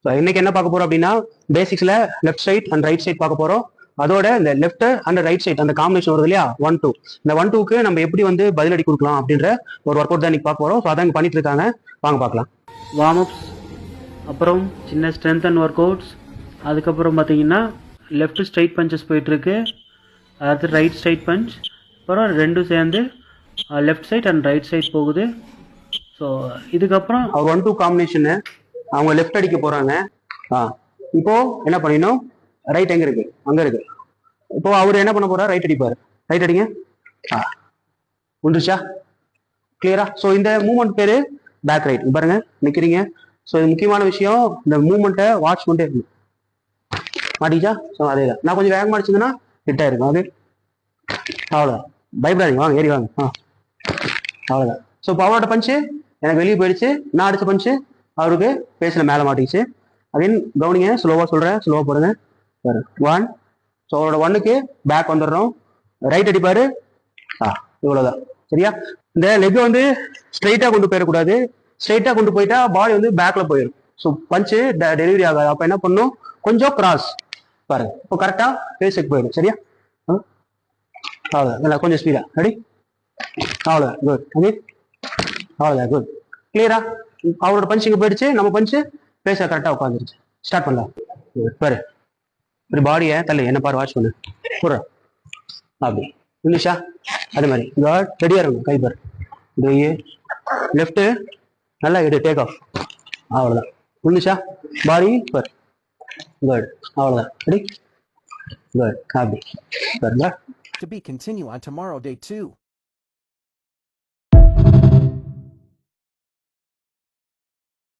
So இன்னைக்கு என்ன பார்க்க போறோம் அப்படின்னா பேசிக்ஸ்ல left side and right side பார்க்க போறோம். அதோட இந்த லெஃப்ட் அண்ட் ரைட் சைட் அந்த காம்பினேஷன் வருது இல்லையா 1-2, இந்த 1-2க்கு நம்ம எப்படி வந்து பதிலடி கொடுக்கலாம் அப்படின்ற ஒரு ஒர்க் அவுட் தான் இன்னைக்கு பார்க்க போறோம். ஸோ அதான் பண்ணிட்டு இருக்காங்க, வாங்க பார்க்கலாம். வார்ம் அப்ஸ், அப்புறம் சின்ன ஸ்ட்ரென்த் அண்ட் ஒர்க் அவுட்ஸ், அதுக்கப்புறம் பார்த்தீங்கன்னா லெஃப்ட் ஸ்ட்ரைட் பஞ்சஸ் போயிட்டுருக்கு, அதாவது ரைட் ஸ்ட்ரைட் பஞ்ச், அப்புறம் ரெண்டும் சேர்ந்து left side and right side போகுது. ஸோ இதுக்கப்புறம் 1-2 காம்பினேஷனு அவங்க லெஃப்ட் அடிக்க போறாங்க. இப்போ என்ன பண்ணிடணும், ரைட் எங்க இருக்கு, அங்க இருக்கு. இப்போ அவர் என்ன பண்ண போறாரு, ரைட் அடிப்பாரு. ரைட் அடிங்க. உண்டுச்சா, கிளியரா? ஸோ இந்த மூவ்மெண்ட் பேரு பேக் ரைட். பாருங்க நிக்கிறீங்க. ஸோ இது முக்கியமான விஷயம், இந்த மூவ்மெண்ட்டை வாட்ச் பண்ணிட்டே இருக்கணும். மாட்டிச்சா? ஸோ அதே தான். நான் கொஞ்சம் வேகமாக அடிச்சதுன்னா ஹிட் ஆயிருக்கும். அது அவ்வளோதான், பயப்படாதீங்க, வாங்க ஏறி வாங்க. அவ்வளோதான். ஸோ இப்போ அவரோட பஞ்சு எனக்கு வெளியே போயிடுச்சு, நான் அடிச்ச பஞ்சு அவருக்கு பேசின மேலே மாட்டிச்சு. அகைன் கவனிங்க, ஸ்லோவாக சொல்கிறேன், ஸ்லோவாக போடுங்க. 1. ஸோ அவரோட 1க்கு பேக் வந்துடுறோம், ரைட் அடிப்பாரு. இவ்வளோதான், சரியா? இந்த லெக் வந்து ஸ்ட்ரைட்டாக கொண்டு போயிடக்கூடாது. ஸ்ட்ரைட்டாக கொண்டு போயிட்டா பாடி வந்து பேக்கில் போயிடும். ஸோ பஞ்சு டெலிவரி ஆகாது. அப்போ என்ன பண்ணும், கொஞ்சம் கிராஸ் பாருங்க. இப்போ கரெக்டாக ஃபேஸுக்கு போயிடும், சரியா? அவ்வளோதான், இல்லை கொஞ்சம் ஸ்பீடாக ரெடி. அவ்வளோதான், குட். ஓகே, அவ்வளோதான், குட். கிளியரா? அவரோட பஞ்சு இங்கே போயிடுச்சு, நம்ம பஞ்சு பேச கரெக்டாக உட்காந்துருச்சு. ஸ்டார்ட் பண்ணலாம். பாரு, இப்படி பாடியை தள்ளு, என்ன பாரு, வாட்ச் பண்ணு, போடுற அப்படி இங்கிலீஷா. அதே மாதிரி காட் ரெடியாக இருக்கும். கை பாரு, இது லெஃப்ட்டு நல்லா எடு, டேக் ஆஃப். அவ்வளோதான், இங்கிலீஷா. பாடி பாரு, குட். அவ்வளோதான், ரெடி, குட். அப்படி பாருங்க. To be continue on tomorrow, day 2.